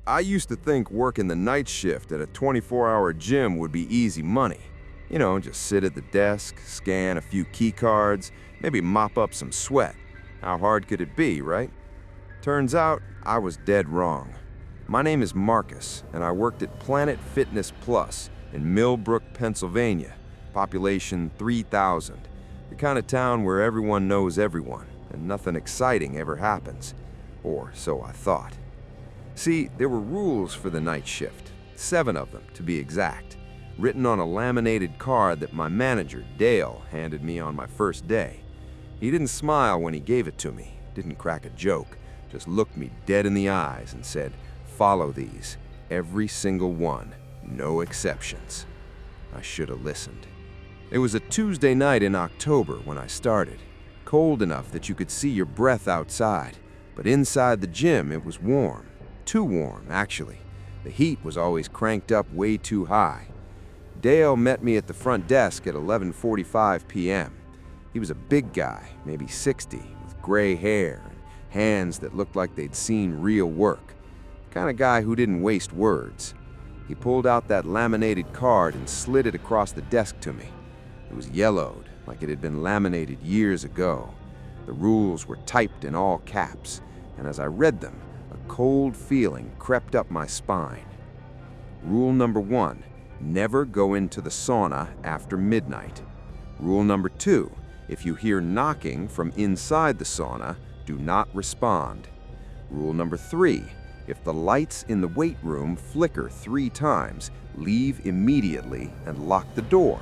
I used to think working the night shift at a 24-hour gym would be easy money. You know, just sit at the desk, scan a few key cards, maybe mop up some sweat. How hard could it be, right? Turns out, I was dead wrong. My name is Marcus, and I worked at Planet Fitness Plus in Millbrook, Pennsylvania, population 3,000. The kind of town where everyone knows everyone, and nothing exciting ever happens. Or so I thought. See, there were rules for the night shift, 7 of them to be exact, written on a laminated card that my manager, Dale, handed me on my first day. He didn't smile when he gave it to me, didn't crack a joke, just looked me dead in the eyes and said, "Follow these, every single one, no exceptions." I should have listened. It was a Tuesday night in October when I started, cold enough that you could see your breath outside, but inside the gym it was warm. Too warm, actually. The heat was always cranked up way too high. Dale met me at the front desk at 11:45 p.m. He was a big guy, maybe 60, with gray hair and hands that looked like they'd seen real work. The kind of guy who didn't waste words. He pulled out that laminated card and slid it across the desk to me. It was yellowed, like it had been laminated years ago. The rules were typed in all caps, and as I read them, a cold feeling crept up my spine. Rule number 1, never go into the sauna after midnight. Rule number 2, if you hear knocking from inside the sauna, do not respond. Rule number 3, if the lights in the weight room flicker 3 times, leave immediately and lock the door.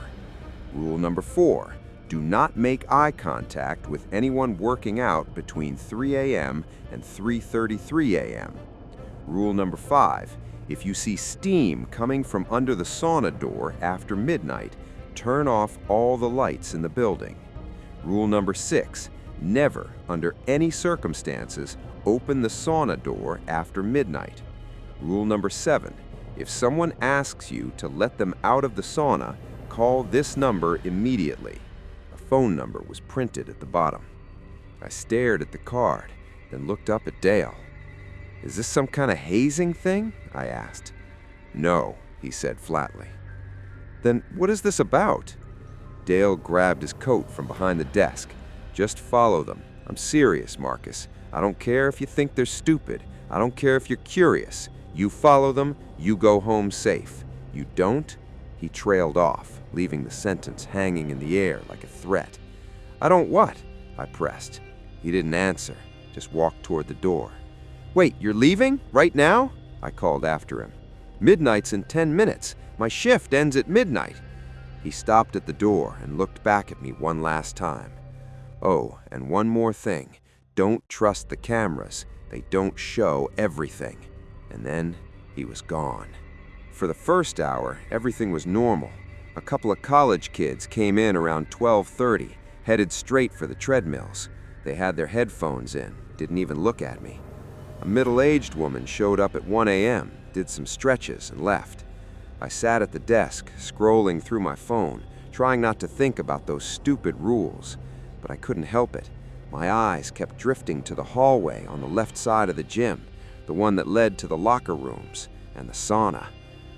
Rule number 4, do not make eye contact with anyone working out between 3 a.m. and 3:33 a.m. Rule number 5, if you see steam coming from under the sauna door after midnight, turn off all the lights in the building. Rule number 6, never, under any circumstances, open the sauna door after midnight. Rule number 7, if someone asks you to let them out of the sauna, call this number immediately. A phone number was printed at the bottom. I stared at the card, then looked up at Dale. "Is this some kind of hazing thing?" I asked. "No," he said flatly. "Then what is this about?" Dale grabbed his coat from behind the desk. "Just follow them. I'm serious, Marcus. I don't care if you think they're stupid. I don't care if you're curious. You follow them, you go home safe. You don't?" He trailed off, leaving the sentence hanging in the air like a threat. "I don't what?" I pressed. He didn't answer, just walked toward the door. "Wait, you're leaving? Right now?" I called after him. "Midnight's in 10 minutes. My shift ends at midnight." He stopped at the door and looked back at me one last time. "Oh, and one more thing. Don't trust the cameras. They don't show everything." And then he was gone. For the first hour, everything was normal. A couple of college kids came in around 12:30, headed straight for the treadmills. They had their headphones in, didn't even look at me. A middle-aged woman showed up at 1 a.m., did some stretches, and left. I sat at the desk, scrolling through my phone, trying not to think about those stupid rules. But I couldn't help it. My eyes kept drifting to the hallway on the left side of the gym, the one that led to the locker rooms and the sauna.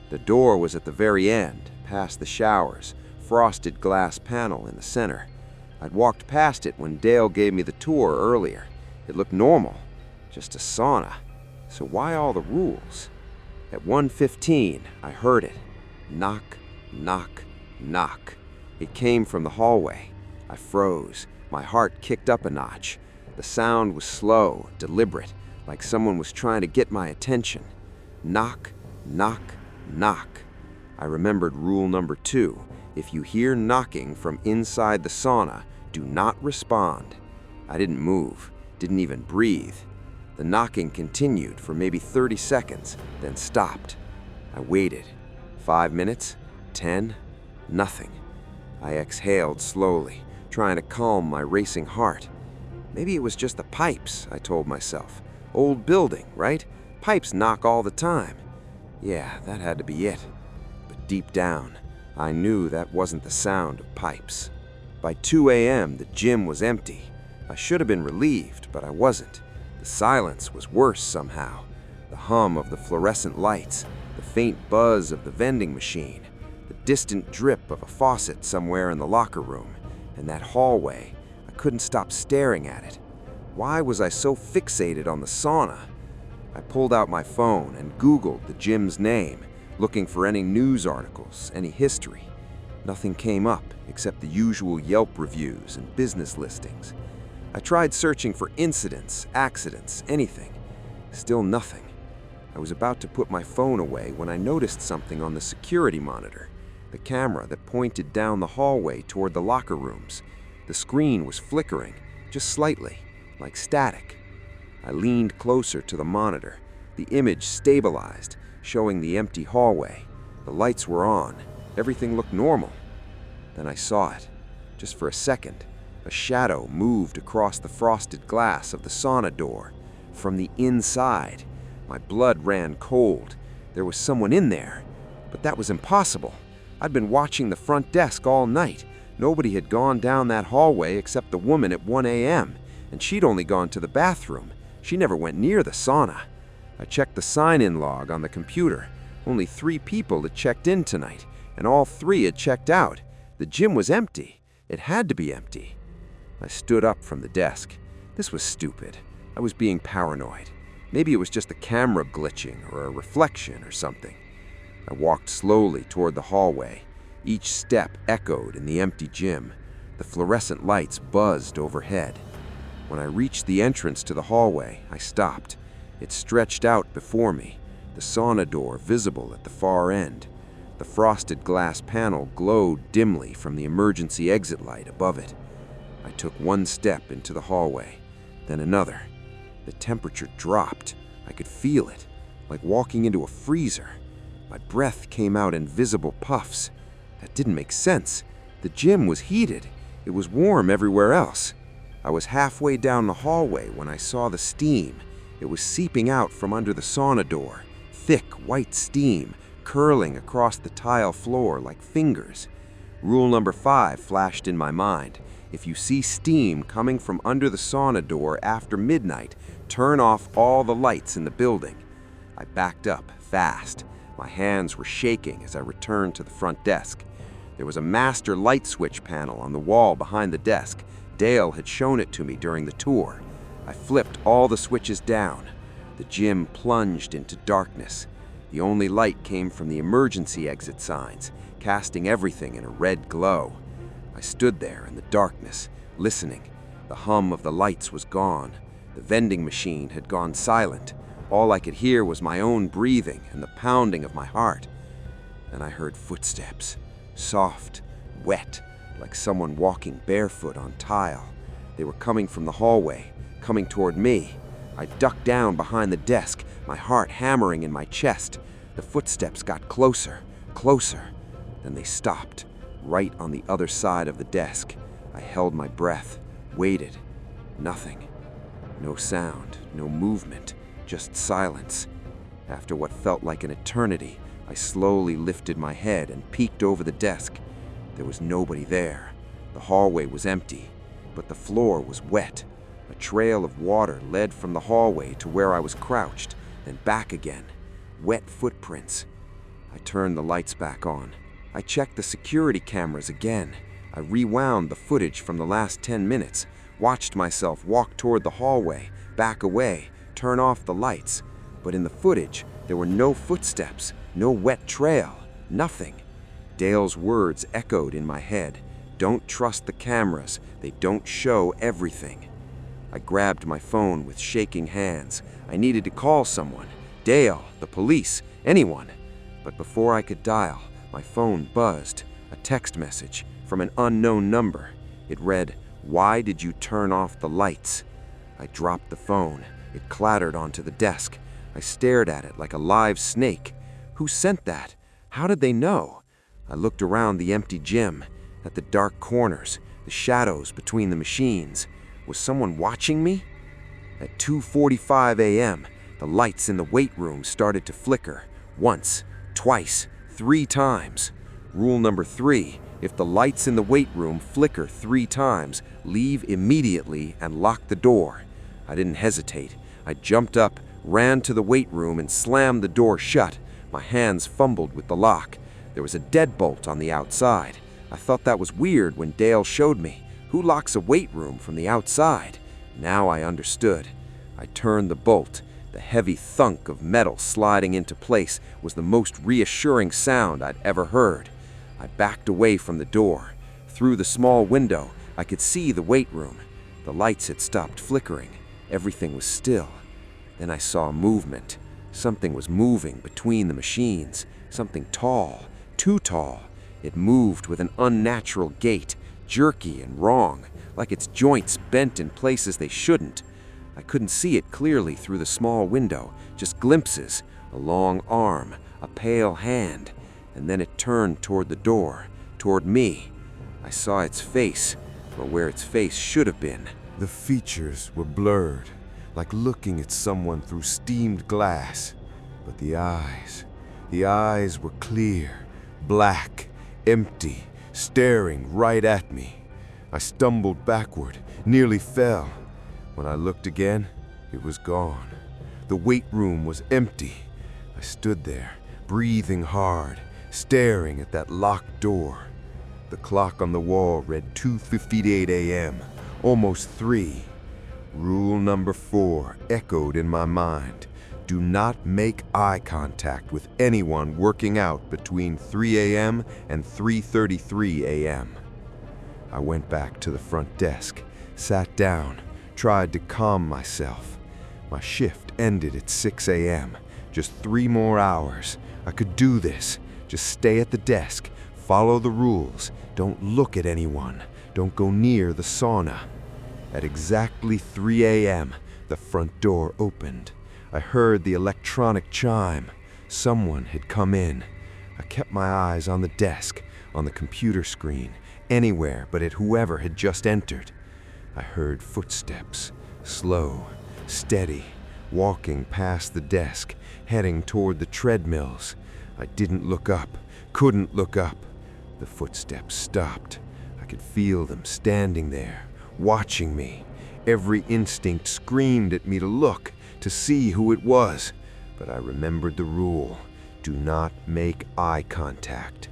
The door was at the very end, past the showers, frosted glass panel in the center. I'd walked past it when Dale gave me the tour earlier. It looked normal, just a sauna. So why all the rules? At 1:15, I heard it. Knock, knock, knock. It came from the hallway. I froze. My heart kicked up a notch. The sound was slow, deliberate, like someone was trying to get my attention. Knock, knock, knock. I remembered rule number 2. If you hear knocking from inside the sauna, do not respond. I didn't move, didn't even breathe. The knocking continued for maybe 30 seconds, then stopped. I waited. 5 minutes? 10? Nothing. I exhaled slowly, trying to calm my racing heart. Maybe it was just the pipes, I told myself. Old building, right? Pipes knock all the time. Yeah, that had to be it. But deep down, I knew that wasn't the sound of pipes. By 2 a.m., the gym was empty. I should have been relieved, but I wasn't. The silence was worse somehow. The hum of the fluorescent lights, the faint buzz of the vending machine, the distant drip of a faucet somewhere in the locker room, and that hallway. I couldn't stop staring at it. Why was I so fixated on the sauna? I pulled out my phone and Googled the gym's name, looking for any news articles, any history. Nothing came up except the usual Yelp reviews and business listings. I tried searching for incidents, accidents, anything. Still nothing. I was about to put my phone away when I noticed something on the security monitor, the camera that pointed down the hallway toward the locker rooms. The screen was flickering, just slightly, like static. I leaned closer to the monitor. The image stabilized, showing the empty hallway. The lights were on. Everything looked normal. Then I saw it. Just for a second, a shadow moved across the frosted glass of the sauna door. From the inside, my blood ran cold. There was someone in there, but that was impossible. I'd been watching the front desk all night. Nobody had gone down that hallway except the woman at 1 a.m., and she'd only gone to the bathroom. She never went near the sauna. I checked the sign-in log on the computer. Only 3 people had checked in tonight, and all 3 had checked out. The gym was empty. It had to be empty. I stood up from the desk. This was stupid. I was being paranoid. Maybe it was just the camera glitching or a reflection or something. I walked slowly toward the hallway. Each step echoed in the empty gym. The fluorescent lights buzzed overhead. When I reached the entrance to the hallway, I stopped. It stretched out before me, the sauna door visible at the far end. The frosted glass panel glowed dimly from the emergency exit light above it. I took one step into the hallway, then another. The temperature dropped. I could feel it, like walking into a freezer. My breath came out in visible puffs. That didn't make sense. The gym was heated. It was warm everywhere else. I was halfway down the hallway when I saw the steam. It was seeping out from under the sauna door, thick white steam, curling across the tile floor like fingers. Rule number 5 flashed in my mind. If you see steam coming from under the sauna door after midnight, turn off all the lights in the building. I backed up fast. My hands were shaking as I returned to the front desk. There was a master light switch panel on the wall behind the desk. Dale had shown it to me during the tour. I flipped all the switches down. The gym plunged into darkness. The only light came from the emergency exit signs, casting everything in a red glow. I stood there in the darkness, listening. The hum of the lights was gone. The vending machine had gone silent. All I could hear was my own breathing and the pounding of my heart. Then I heard footsteps, soft, wet, like someone walking barefoot on tile. They were coming from the hallway, coming toward me. I ducked down behind the desk, my heart hammering in my chest. The footsteps got closer, closer. Then they stopped, right on the other side of the desk. I held my breath, waited. Nothing. No sound, no movement, just silence. After what felt like an eternity, I slowly lifted my head and peeked over the desk. There was nobody there. The hallway was empty, but the floor was wet. A trail of water led from the hallway to where I was crouched, then back again. Wet footprints. I turned the lights back on. I checked the security cameras again. I rewound the footage from the last 10 minutes, watched myself walk toward the hallway, back away, turn off the lights. But in the footage, there were no footsteps, no wet trail, nothing. Dale's words echoed in my head. Don't trust the cameras. They don't show everything. I grabbed my phone with shaking hands. I needed to call someone. Dale, the police, anyone. But before I could dial, my phone buzzed. A text message from an unknown number. It read, "Why did you turn off the lights?" I dropped the phone. It clattered onto the desk. I stared at it like a live snake. Who sent that? How did they know? I looked around the empty gym, at the dark corners, the shadows between the machines. Was someone watching me? At 2:45 a.m., the lights in the weight room started to flicker. Once, twice, 3 times. Rule number 3, if the lights in the weight room flicker 3 times, leave immediately and lock the door. I didn't hesitate. I jumped up, ran to the weight room and slammed the door shut. My hands fumbled with the lock. There was a deadbolt on the outside. I thought that was weird when Dale showed me. Who locks a weight room from the outside? Now I understood. I turned the bolt. The heavy thunk of metal sliding into place was the most reassuring sound I'd ever heard. I backed away from the door. Through the small window, I could see the weight room. The lights had stopped flickering. Everything was still. Then I saw movement. Something was moving between the machines. Something tall, too tall. It moved with an unnatural gait, jerky and wrong, like its joints bent in places they shouldn't. I couldn't see it clearly through the small window, just glimpses, a long arm, a pale hand, and then it turned toward the door, toward me. I saw its face, or where its face should have been. The features were blurred, like looking at someone through steamed glass. But the eyes were clear, black, empty, staring right at me. I stumbled backward, nearly fell. When I looked again, it was gone. The weight room was empty. I stood there, breathing hard, staring at that locked door. The clock on the wall read 2:58 a.m., almost 3. Rule number 4 echoed in my mind. Do not make eye contact with anyone working out between 3 a.m. and 3:33 a.m. I went back to the front desk, sat down, tried to calm myself. My shift ended at 6 a.m. Just 3 more hours. I could do this. Just stay at the desk, follow the rules, don't look at anyone, don't go near the sauna. At exactly 3 a.m., the front door opened. I heard the electronic chime. Someone had come in. I kept my eyes on the desk, on the computer screen, anywhere but at whoever had just entered. I heard footsteps, slow, steady, walking past the desk, heading toward the treadmills. I didn't look up, couldn't look up. The footsteps stopped. I could feel them standing there, watching me. Every instinct screamed at me to look, to see who it was. But I remembered the rule. Do not make eye contact.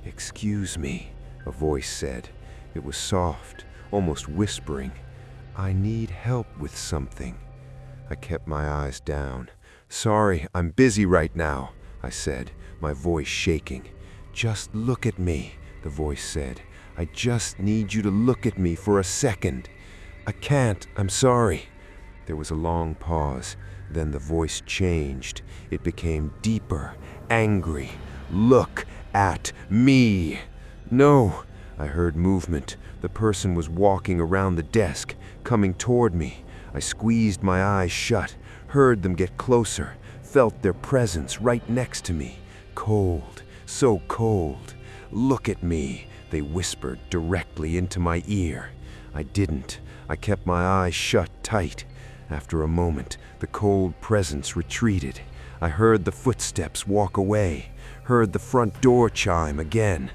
"Excuse me," a voice said. It was soft, almost whispering. "I need help with something." I kept my eyes down. "Sorry, I'm busy right now," I said, my voice shaking. "Just look at me," the voice said. "I just need you to look at me for a second." "I can't, I'm sorry." There was a long pause. Then the voice changed. It became deeper, angry. "Look at me." "No." I heard movement. The person was walking around the desk, coming toward me. I squeezed my eyes shut, heard them get closer, felt their presence right next to me. Cold, so cold. "Look at me," they whispered directly into my ear. I didn't. I kept my eyes shut tight. After a moment, the cold presence retreated. I heard the footsteps walk away, heard the front door chime again.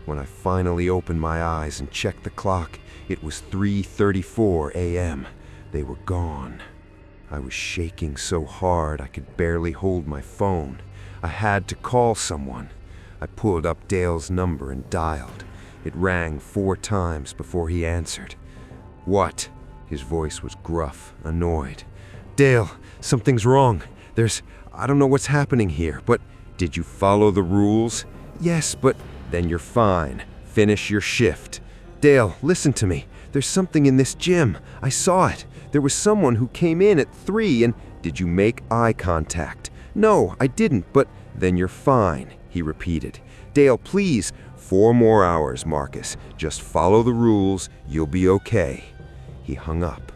When I finally opened my eyes and checked the clock, it was 3:34 a.m. They were gone. I was shaking so hard I could barely hold my phone. I had to call someone. I pulled up Dale's number and dialed. It rang 4 times before he answered. "What?" His voice was gruff, annoyed. "Dale, something's wrong. I don't know what's happening here, but did you follow the rules?" "Yes, but..." "Then you're fine. Finish your shift." "Dale, listen to me. There's something in this gym. I saw it. There was someone who came in at 3 and..." "Did you make eye contact?" "No, I didn't, but..." "Then you're fine," he repeated. "Dale, please." 4 more hours, Marcus. Just follow the rules. You'll be okay." He hung up.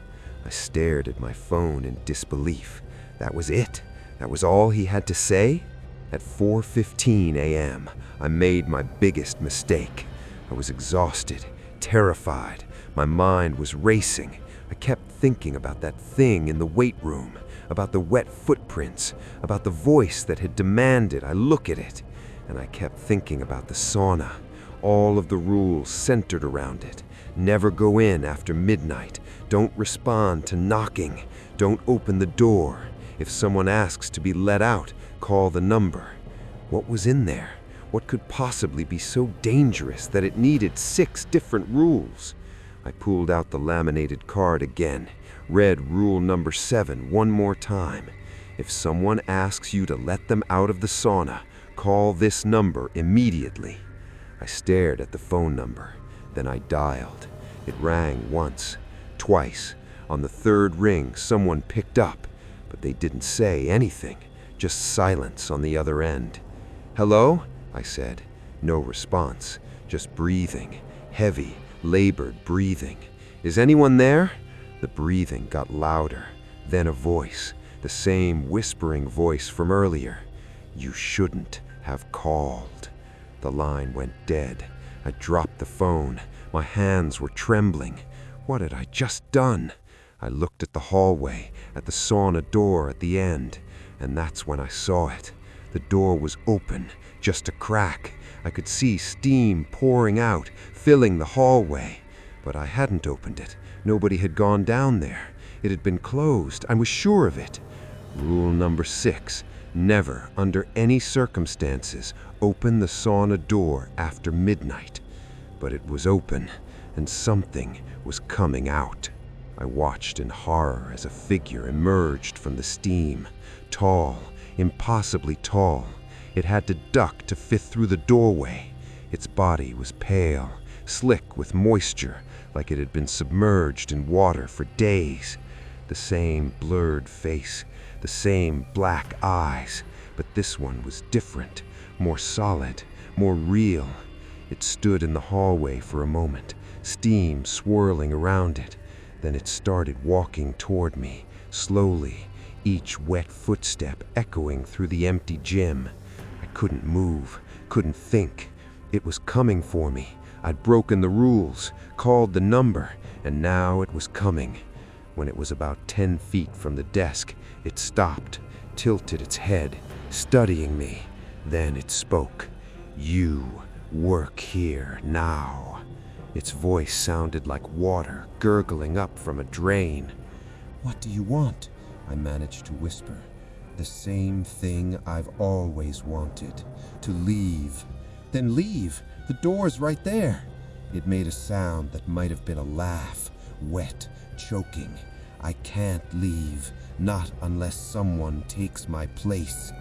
I stared at my phone in disbelief. That was it? That was all he had to say? At 4:15 a.m., I made my biggest mistake. I was exhausted, terrified. My mind was racing. I kept thinking about that thing in the weight room, about the wet footprints, about the voice that had demanded I look at it. And I kept thinking about the sauna, all of the rules centered around it. Never go in after midnight. Don't respond to knocking. Don't open the door. If someone asks to be let out, call the number. What was in there? What could possibly be so dangerous that it needed 6 different rules? I pulled out the laminated card again, read rule number 7 one more time. If someone asks you to let them out of the sauna, call this number immediately. I stared at the phone number, then I dialed. It rang once, twice. On the 3rd ring, someone picked up, but they didn't say anything, just silence on the other end. "Hello?" I said. No response, just breathing, heavy, labored breathing. "Is anyone there?" The breathing got louder, then a voice, the same whispering voice from earlier. "You shouldn't have called." The line went dead. I dropped the phone. My hands were trembling. What had I just done? I looked at the hallway, at the sauna door at the end, and that's when I saw it. The door was open, just a crack. I could see steam pouring out, filling the hallway. But I hadn't opened it. Nobody had gone down there. It had been closed. I was sure of it. Rule number 6, never, under any circumstances, open the sauna door after midnight. But it was open, and something was coming out. I watched in horror as a figure emerged from the steam. Tall, impossibly tall. It had to duck to fit through the doorway. Its body was pale, slick with moisture, like it had been submerged in water for days. The same blurred face, the same black eyes, but this one was different, more solid, more real. It stood in the hallway for a moment, steam swirling around it. Then it started walking toward me, slowly, each wet footstep echoing through the empty gym. I couldn't move, couldn't think. It was coming for me. I'd broken the rules, called the number, and now it was coming. When it was about 10 feet from the desk, it stopped, tilted its head, studying me. Then it spoke. "You work here now." Its voice sounded like water gurgling up from a drain. "What do you want?" I managed to whisper. "The same thing I've always wanted. To leave." "Then leave. The door's right there." It made a sound that might have been a laugh, wet, choking. "I can't leave, not unless someone takes my place."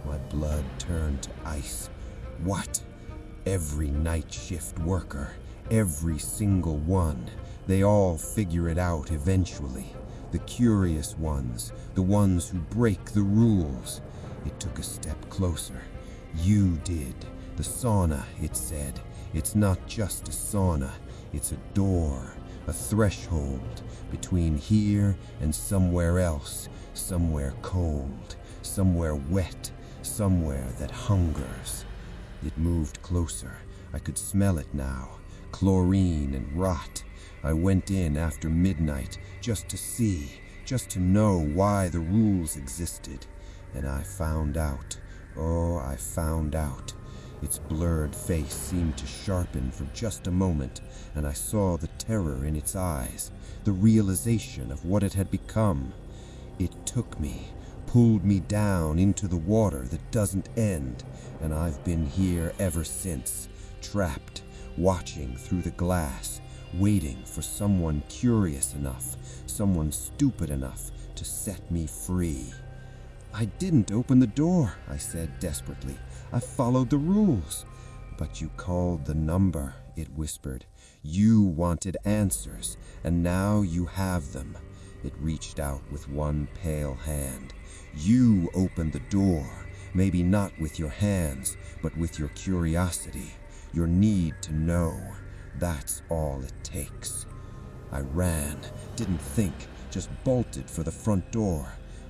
My blood turned to ice. What? Every night shift worker, every single one, they all figure it out eventually. The curious ones, the ones who break the rules. It took a step closer. "You did. The sauna," it said. "It's not just a sauna. It's a door, a threshold between here and somewhere else, somewhere cold, somewhere wet, somewhere that hungers." It moved closer. I could smell it now. Chlorine and rot. I went in after midnight just to see, just to know why the rules existed. And I found out. Oh, I found out. Its blurred face seemed to sharpen for just a moment, and I saw the terror in its eyes, the realization of what it had become. It took me, pulled me down into the water that doesn't end, and I've been here ever since, trapped, watching through the glass, waiting for someone curious enough, someone stupid enough to set me free. "I didn't open the door," I said desperately. "I followed the rules." "But you called the number," it whispered. "You wanted answers, and now you have them." It reached out with one pale hand. "You opened the door, maybe not with your hands, but with your curiosity, your need to know. That's all it takes." I ran, didn't think, just bolted for the front door.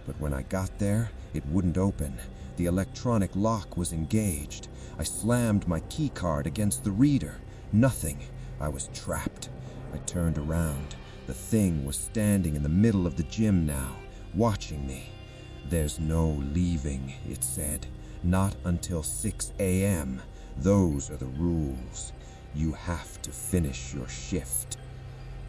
But when I got there, it wouldn't open. The electronic lock was engaged. I slammed my keycard against the reader. Nothing. I was trapped. I turned around. The thing was standing in the middle of the gym now, watching me. "There's no leaving," it said. "Not until 6 a.m. Those are the rules. You have to finish your shift."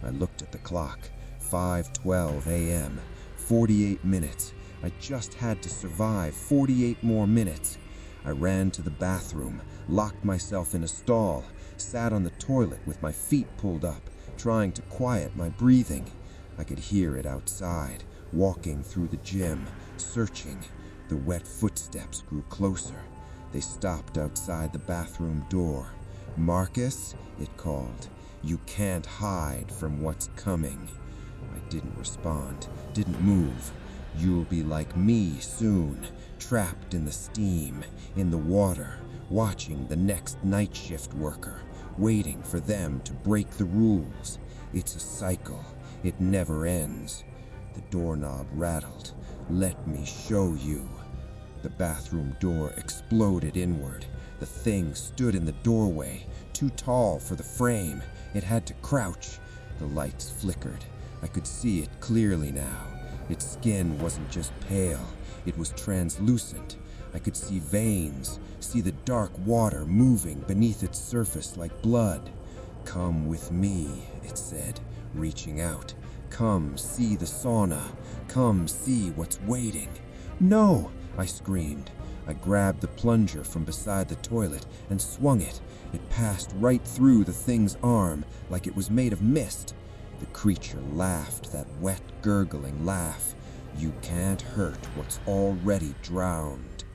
I looked at the clock. 5:12 a.m. 48 minutes. I just had to survive 48 more minutes. I ran to the bathroom, locked myself in a stall, sat on the toilet with my feet pulled up, trying to quiet my breathing. I could hear it outside, walking through the gym, searching. The wet footsteps grew closer. They stopped outside the bathroom door. "Marcus," it called, "you can't hide from what's coming." I didn't respond, didn't move. "You'll be like me soon, trapped in the steam, in the water, watching the next night shift worker, waiting for them to break the rules. It's a cycle. It never ends." The doorknob rattled. "Let me show you." The bathroom door exploded inward. The thing stood in the doorway, too tall for the frame. It had to crouch. The lights flickered. I could see it clearly now. Its skin wasn't just pale, it was translucent. I could see veins, see the dark water moving beneath its surface like blood. "Come with me," it said, reaching out. "Come see the sauna. Come see what's waiting." "No!" I screamed. I grabbed the plunger from beside the toilet and swung it. It passed right through the thing's arm like it was made of mist. The creature laughed, that wet, gurgling laugh. "You can't hurt what's already drowned."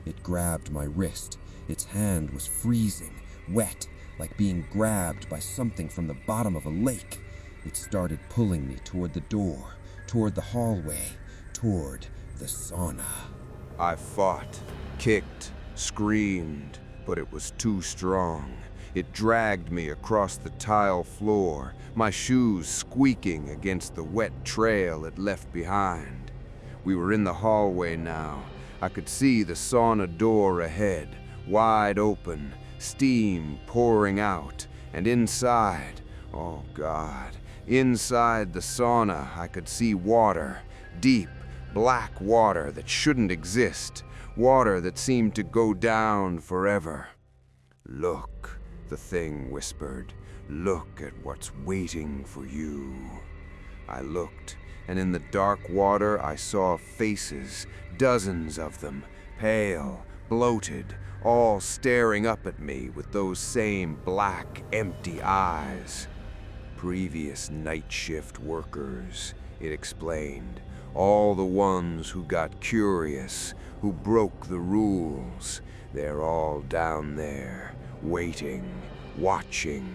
It grabbed my wrist. Its hand was freezing, wet, like being grabbed by something from the bottom of a lake. It started pulling me toward the door, toward the hallway, toward the sauna. I fought, kicked, screamed, but it was too strong. It dragged me across the tile floor, my shoes squeaking against the wet trail it left behind. We were in the hallway now. I could see the sauna door ahead, wide open, steam pouring out, and inside, oh God, inside the sauna I could see water, deep, black water that shouldn't exist, water that seemed to go down forever. "Look," the thing whispered, "look at what's waiting for you." I looked, and in the dark water I saw faces, dozens of them, pale, bloated, all staring up at me with those same black, empty eyes. "Previous night shift workers," it explained. "All the ones who got curious, who broke the rules. They're all down there, waiting, watching."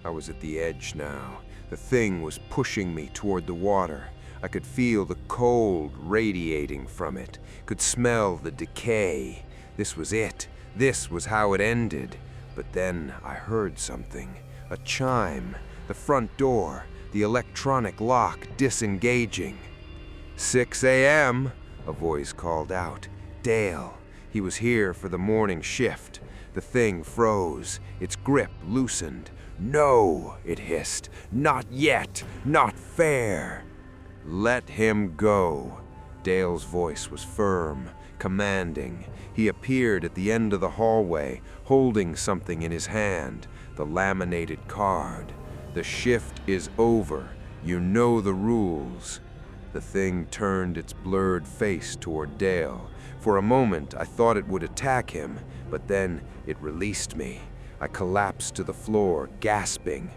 I was at the edge now. The thing was pushing me toward the water. I could feel the cold radiating from it, could smell the decay. This was it. This was how it ended. But then I heard something. A chime. The front door. The electronic lock disengaging. 6 a.m., a voice called out. Dale. He was here for the morning shift. The thing froze. Its grip loosened. "No," it hissed. "Not yet. Not fair." "Let him go." Dale's voice was firm, commanding. He appeared at the end of the hallway, holding something in his hand, the laminated card. "The shift is over. You know the rules." The thing turned its blurred face toward Dale. For a moment, I thought it would attack him, but then it released me. I collapsed to the floor, gasping.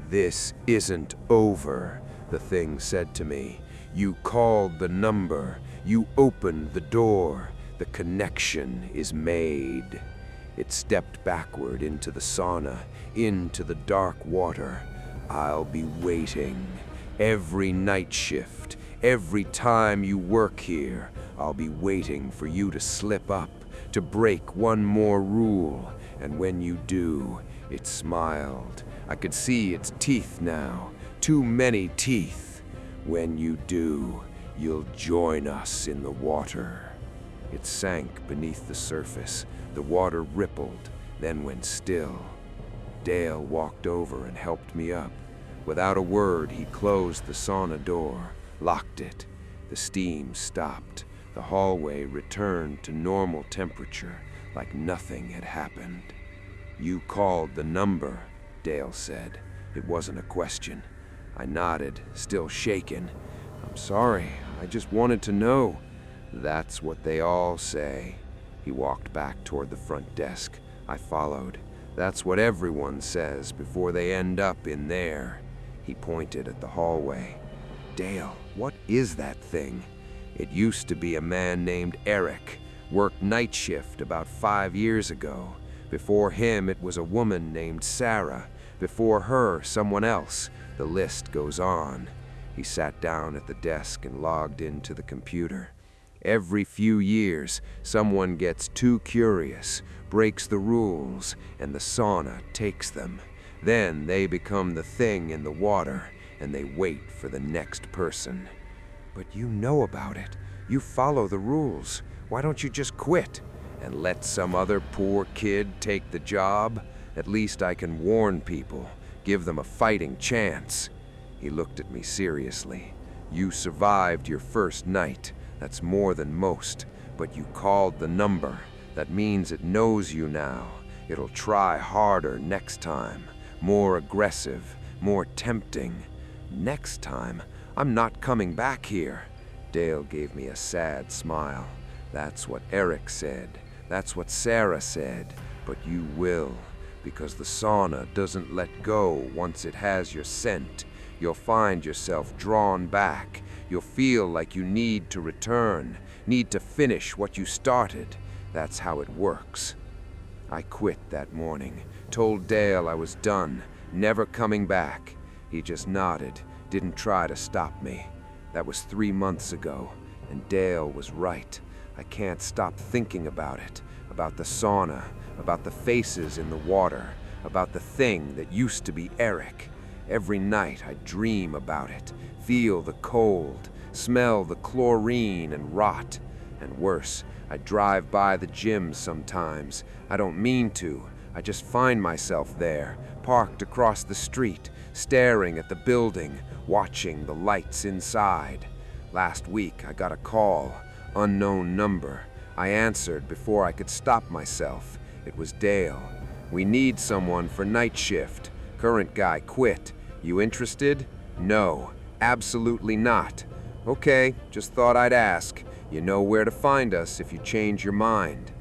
"This isn't over," the thing said to me. "You called the number. You opened the door. The connection is made." It stepped backward into the sauna, into the dark water. "I'll be waiting. Every night shift, every time you work here, I'll be waiting for you to slip up, to break one more rule. And when you do," it smiled. I could see its teeth now, too many teeth. "When you do, you'll join us in the water." It sank beneath the surface. The water rippled, then went still. Dale walked over and helped me up. Without a word, he closed the sauna door, locked it. The steam stopped. The hallway returned to normal temperature, like nothing had happened. "You called the number," Dale said. It wasn't a question. I nodded, still shaken. "I'm sorry. I just wanted to know." "That's what they all say." He walked back toward the front desk. I followed. "That's what everyone says before they end up in there." He pointed at the hallway. "Dale, what is that thing?" "It used to be a man named Eric. Worked night shift about 5 years ago. Before him, it was a woman named Sarah. Before her, someone else. The list goes on." He sat down at the desk and logged into the computer. "Every few years, someone gets too curious, breaks the rules, and the sauna takes them. Then they become the thing in the water, and they wait for the next person." "But you know about it. You follow the rules. Why don't you just quit?" "And let some other poor kid take the job? At least I can warn people, give them a fighting chance." He looked at me seriously. "You survived your first night. That's more than most. But you called the number. That means it knows you now. It'll try harder next time. More aggressive, more tempting. Next time, I'm not coming back here." Dale gave me a sad smile. "That's what Eric said. That's what Sarah said. But you will. Because the sauna doesn't let go once it has your scent. You'll find yourself drawn back. You'll feel like you need to return, need to finish what you started. That's how it works." I quit that morning, told Dale I was done, never coming back. He just nodded, didn't try to stop me. That was 3 months ago, and Dale was right. I can't stop thinking about it, about the sauna, about the faces in the water, about the thing that used to be Eric. Every night I dream about it, feel the cold, smell the chlorine and rot. And worse, I drive by the gym sometimes. I don't mean to. I just find myself there, parked across the street, staring at the building, watching the lights inside. Last week I got a call, unknown number. I answered before I could stop myself. It was Dale. "We need someone for night shift. Current guy quit. You interested?" "No, absolutely not." "Okay, just thought I'd ask. You know where to find us if you change your mind."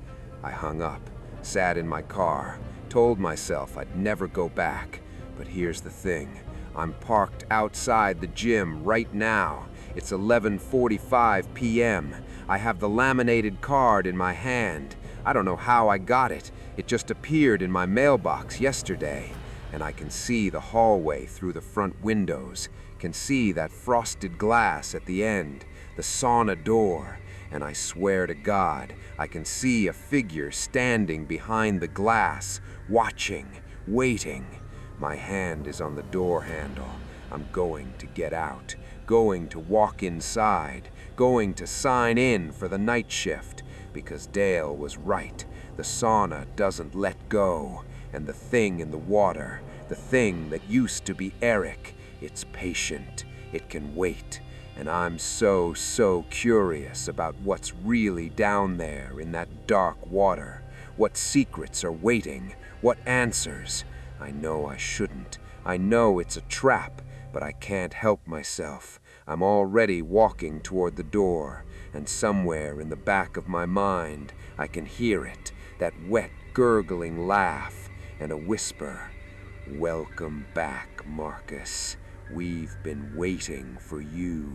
I hung up, sat in my car, told myself I'd never go back. But here's the thing. I'm parked outside the gym right now. It's 11:45 p.m. I have the laminated card in my hand. I don't know how I got it. It just appeared in my mailbox yesterday. And I can see the hallway through the front windows, can see that frosted glass at the end, the sauna door, and I swear to God, I can see a figure standing behind the glass, watching, waiting. My hand is on the door handle. I'm going to get out, going to walk inside, going to sign in for the night shift, because Dale was right. The sauna doesn't let go. And the thing in the water, the thing that used to be Eric, it's patient, it can wait. And I'm so curious about what's really down there in that dark water. What secrets are waiting, what answers. I know I shouldn't. I know it's a trap, but I can't help myself. I'm already walking toward the door, and somewhere in the back of my mind, I can hear it, that wet, gurgling laugh, and a whisper. "Welcome back, Marcus. We've been waiting for you."